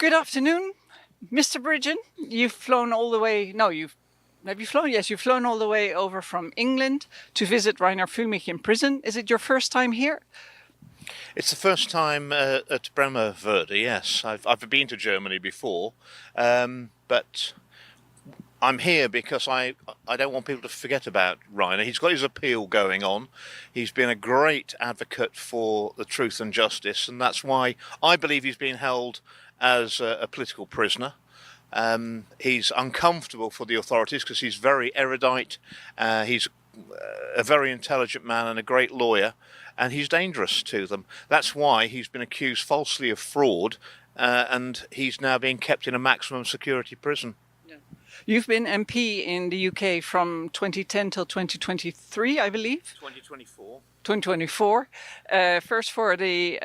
Good afternoon, Mr. Bridgen. You've flown all the way. No, have you flown? Yes, you've flown all the way over from England to visit Reiner Fuellmich in prison. Is it your first time here? It's the first time at Bremervörde, yes. I've been to Germany before, but I'm here because I don't want people to forget about Reiner. He's got his appeal going on. He's been a great advocate for the truth and justice, and that's why I believe he's being held as a political prisoner. He's uncomfortable for the authorities because he's very erudite. He's a very intelligent man and a great lawyer, and he's dangerous to them. That's why he's been accused falsely of fraud, and he's now being kept in a maximum security prison. You've been MP in the UK from 2010 till 2023, I believe? 2024. 2024. First for the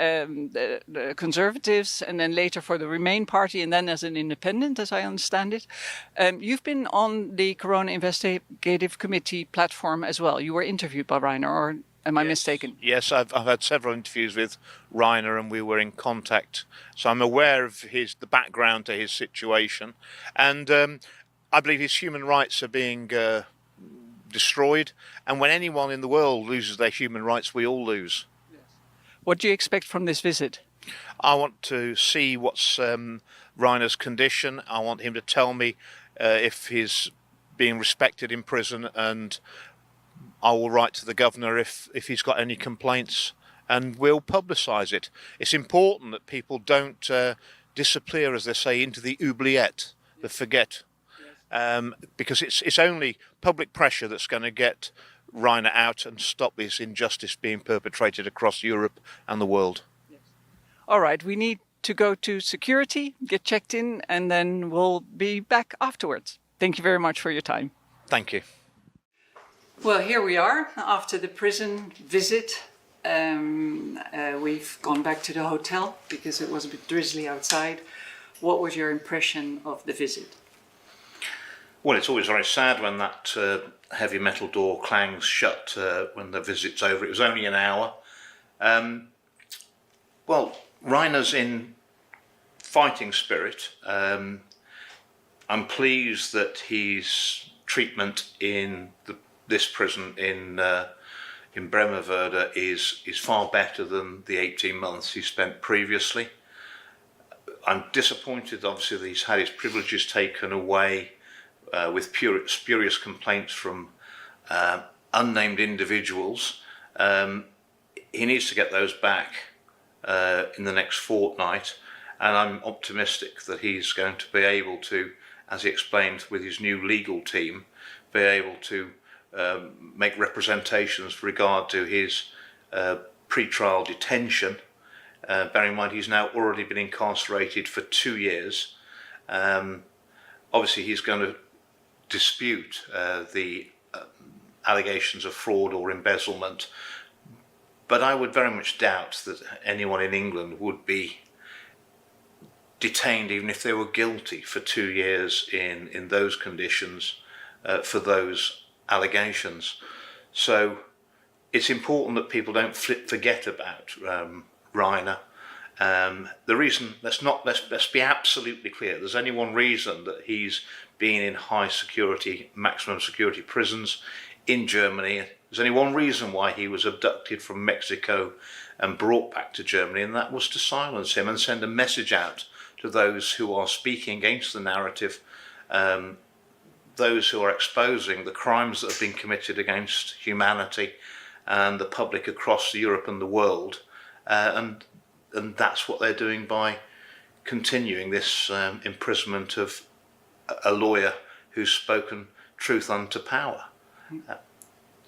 Conservatives, and then later for the Remain Party, and then as an independent, as I understand it. You've been on the Corona Investigative Committee platform as well. You were interviewed by Reiner, or am I mistaken? Yes, I've had several interviews with Reiner, and we were in contact. So I'm aware of the background to his situation, and I believe his human rights are being destroyed, and when anyone in the world loses their human rights, we all lose. Yes. What do you expect from this visit? I want to see what's Reiner's condition. I want him to tell me if he's being respected in prison, and I will write to the governor if he's got any complaints, and we'll publicise it. It's important that people don't disappear, as they say, into the oubliette, the forget. Because it's only public pressure that's going to get Reiner out and stop this injustice being perpetrated across Europe and the world. Yes. All right, we need to go to security, get checked in, and then we'll be back afterwards. Thank you very much for your time. Thank you. Well, here we are after the prison visit. We've gone back to the hotel because it was a bit drizzly outside. What was your impression of the visit? Well, it's always very sad when that heavy metal door clangs shut when the visit's over. It was only an hour. Well, Reiner's in fighting spirit. I'm pleased that his treatment in this prison in Bremervörde is far better than the 18 months he spent previously. I'm disappointed, obviously, that he's had his privileges taken away with spurious complaints from unnamed individuals. He needs to get those back in the next fortnight, and I'm optimistic that he's going to be able to, as he explained with his new legal team, be able to make representations with regard to his pre-trial detention. Bearing in mind he's now already been incarcerated for 2 years. Obviously he's going to dispute the allegations of fraud or embezzlement, but I would very much doubt that anyone in England would be detained, even if they were guilty, for 2 years in those conditions for those allegations. So it's important that people don't forget about Reiner. The reason, let's be absolutely clear, there's only one reason that he's been in high security, maximum security prisons in Germany. There's only one reason why he was abducted from Mexico and brought back to Germany, and that was to silence him and send a message out to those who are speaking against the narrative, those who are exposing the crimes that have been committed against humanity and the public across Europe and the world. And that's what they're doing by continuing this imprisonment of a lawyer who's spoken truth unto power.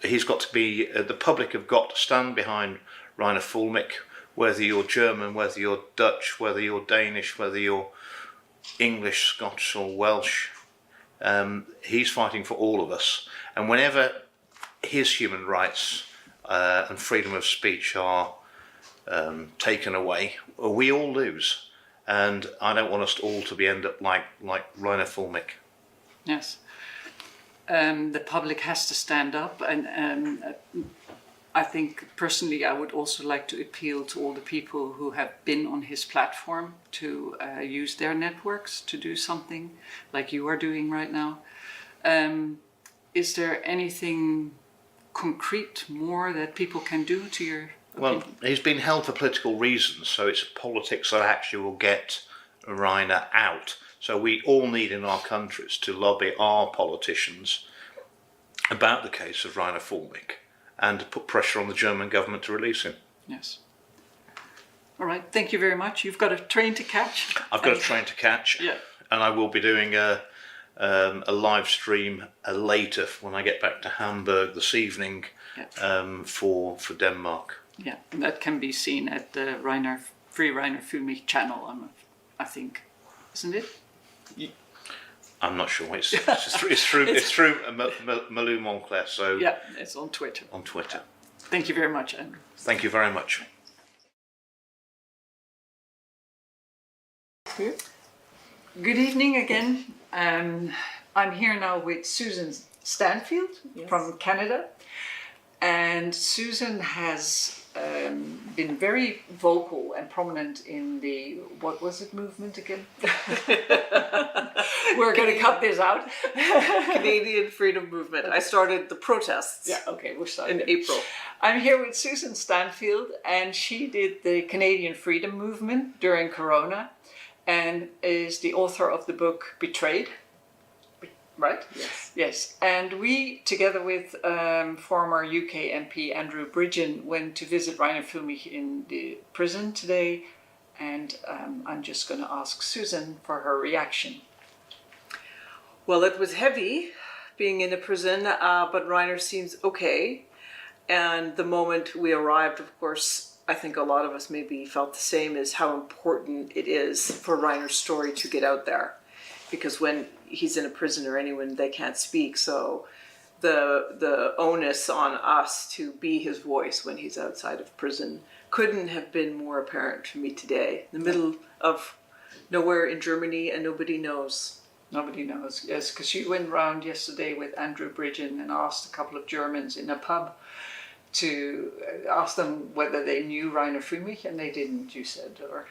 He's got to be, the public have got to stand behind Reiner Fuellmich, whether you're German, whether you're Dutch, whether you're Danish, whether you're English, Scottish or Welsh. He's fighting for all of us. And whenever his human rights and freedom of speech are taken away, we all lose, and I don't want us all to end up like Reiner Fuellmich. Yes, the public has to stand up, and I think personally I would also like to appeal to all the people who have been on his platform to use their networks to do something like you are doing right now. Is there anything concrete more that people can do to your opinion? Well, he's been held for political reasons, so it's politics that actually will get Reiner out. So we all need in our countries to lobby our politicians about the case of Reiner Fuellmich and to put pressure on the German government to release him. Yes. All right, thank you very much. You've got a train to catch. I've got a train to catch, yeah. And I will be doing a live stream later when I get back to Hamburg this evening for Denmark. Yeah, and that can be seen at the Free Reiner Fuellmich channel, I think, isn't it? I'm not sure. It's through Malou Moncler. So yeah, it's on Twitter. On Twitter. Thank you very much, Andrew. Thank you very much. Good evening again. I'm here now with Susan Stanfield from Canada, and Susan has been very vocal and prominent in the, what was it, movement again? We're going to cut this out. Canadian Freedom Movement. I started the protests. Yeah, okay, we'll start in April. I'm here with Susan Stanfield, and she did the Canadian Freedom Movement during Corona, and is the author of the book Betrayed. Right? Yes. Yes. And we, together with former UK MP Andrew Bridgen, went to visit Reiner Fuellmich in the prison today. And I'm just going to ask Susan for her reaction. Well, it was heavy being in the prison, but Reiner seems okay. And the moment we arrived, of course, I think a lot of us maybe felt the same, is how important it is for Reiner's story to get out there. Because when he's in a prison or anyone, they can't speak. So the onus on us to be his voice when he's outside of prison couldn't have been more apparent for me today. In the middle of nowhere in Germany, and nobody knows. Nobody knows, yes, because you went around yesterday with Andrew Bridgen and asked a couple of Germans in a pub to ask them whether they knew Reiner Fuellmich, and they didn't, you said, or?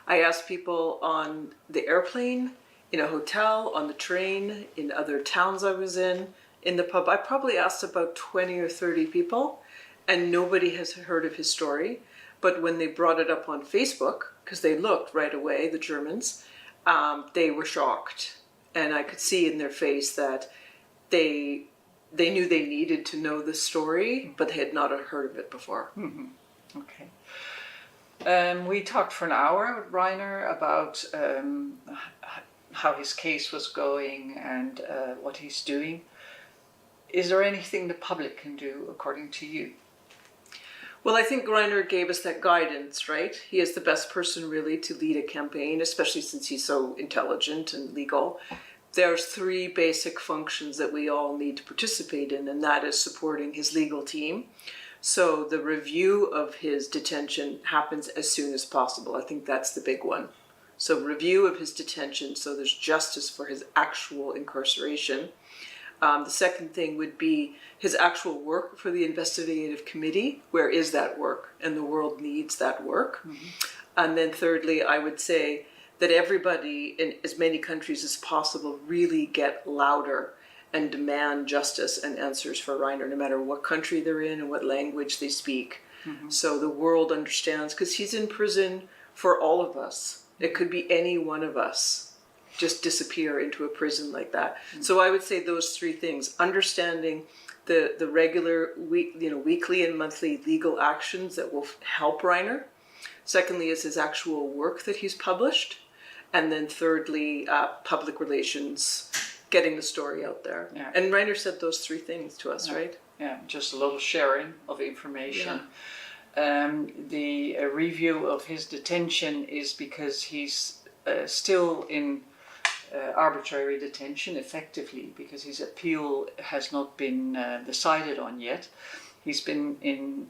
I asked people on the airplane, in a hotel, on the train, in other towns I was in the pub. I probably asked about 20 or 30 people, and nobody has heard of his story. But when they brought it up on Facebook, because they looked right away, the Germans, they were shocked. And I could see in their face that they knew they needed to know the story, but they had not heard of it before. Mm-hmm. Okay. We talked for an hour with Reiner about how his case was going and what he's doing. Is there anything the public can do, according to you? Well, I think Reiner gave us that guidance, right? He is the best person really to lead a campaign, especially since he's so intelligent and legal. There's 3 basic functions that we all need to participate in, and that is supporting his legal team. So the review of his detention happens as soon as possible. I think that's the big one. So review of his detention, so there's justice for his actual incarceration. The second thing would be his actual work for the investigative committee. Where is that work? And the world needs that work. Mm-hmm. And then thirdly, I would say that everybody in as many countries as possible really get louder and demand justice and answers for Reiner, no matter what country they're in and what language they speak. Mm-hmm. So the world understands, because he's in prison for all of us. It could be any one of us just disappear into a prison like that. Mm-hmm. So I would say those 3 things: understanding the regular weekly and monthly legal actions that will help Reiner. Secondly is his actual work that he's published. And then thirdly, public relations, getting the story out there. Yeah. And Reiner said those 3 things to us, right? Yeah, just a little sharing of information. Yeah. The review of his detention is because he's still in arbitrary detention, effectively, because his appeal has not been decided on yet. He's been in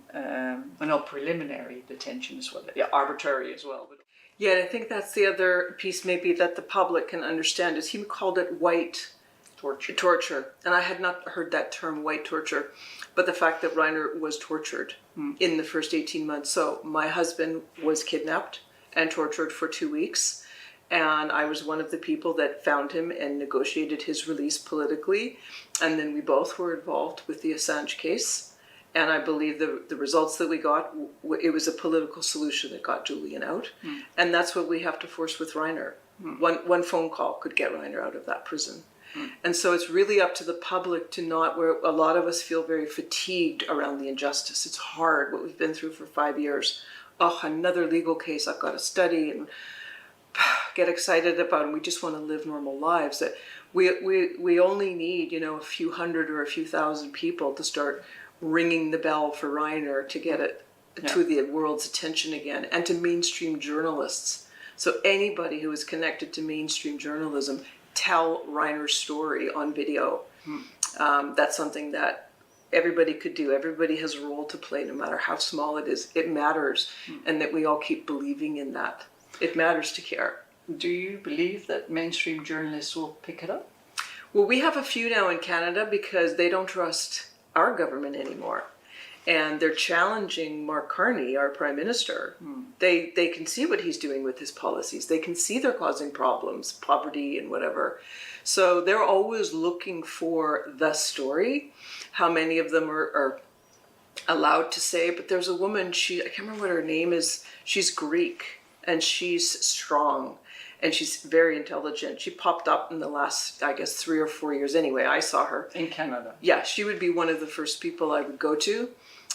preliminary detention as well. Yeah, arbitrary as well. But yeah, I think that's the other piece maybe that the public can understand, is he called it white Torture. And I had not heard that term, white torture, but the fact that Reiner was tortured in the first 18 months. So my husband was kidnapped and tortured for 2 weeks. And I was one of the people that found him and negotiated his release politically. And then we both were involved with the Assange case. And I believe the results that we got, it was a political solution that got Julian out. And that's what we have to force with Reiner. One phone call could get Reiner out of that prison. And so it's really up to the public to not, where a lot of us feel very fatigued around the injustice. It's hard what we've been through for 5 years. Oh, another legal case I've got to study and get excited about, and we just want to live normal lives. That we only need, a few hundred or a few thousand people to start ringing the bell for Reiner to get it to the world's attention again, and to mainstream journalists. So anybody who is connected to mainstream journalism, tell Reiner's story on video. That's something that everybody could do. Everybody has a role to play, no matter how small it is. It matters, and that we all keep believing in that. It matters to care. Do you believe that mainstream journalists will pick it up? Well, we have a few now in Canada because they don't trust our government anymore. And they're challenging Mark Carney, our Prime Minister. They can see what he's doing with his policies. They can see they're causing problems, poverty and whatever. So they're always looking for the story. How many of them are allowed to say? But there's a woman, I can't remember what her name is. She's Greek and she's strong and she's very intelligent. She popped up in the last, I guess, 3 or 4 years. Anyway, I saw her. In Canada? Yeah, she would be one of the first people I would go to.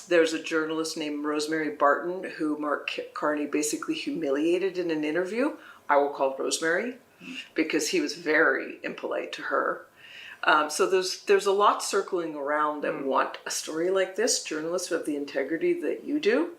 There's a journalist named Rosemary Barton who Mark Carney basically humiliated in an interview. I will call Rosemary because he was very impolite to her. So there's a lot circling around that want a story like this, journalists who have the integrity that you do,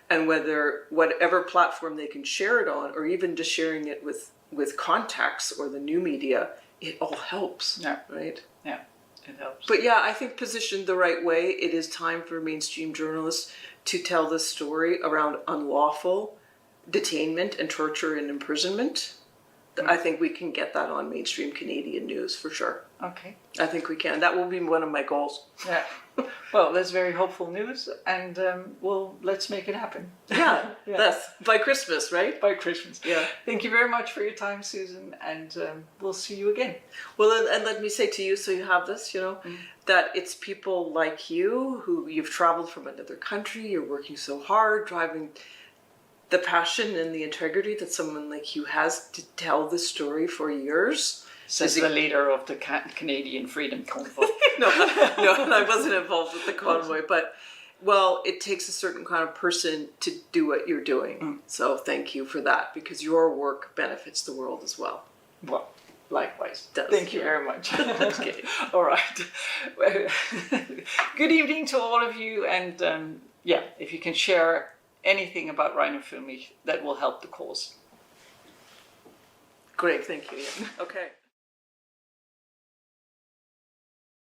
and whatever platform they can share it on, or even just sharing it with contacts or the new media, it all helps, right? Yeah. It helps. But yeah, I think positioned the right way, it is time for mainstream journalists to tell this story around unlawful detainment and torture and imprisonment. I think we can get that on mainstream Canadian news for sure. Okay. I think we can. That will be one of my goals. Yeah. Well, that's very hopeful news, and let's make it happen. Yeah, that's by Christmas, right? By Christmas. Yeah. Thank you very much for your time, Susan, and we'll see you again. Well, and let me say to you, so you have this, that it's people like you who you've traveled from another country, you're working so hard, driving the passion and the integrity that someone like you has to tell this story for years. Says the leader of the Canadian Freedom Convoy. No, I wasn't involved with the convoy, but, well, it takes a certain kind of person to do what you're doing. So thank you for that, because your work benefits the world as well. Well, likewise. Thank you very much. Okay. All right. Good evening to all of you, and if you can share anything about Reiner Fuellmich, that will help the cause. Great, thank you. Okay.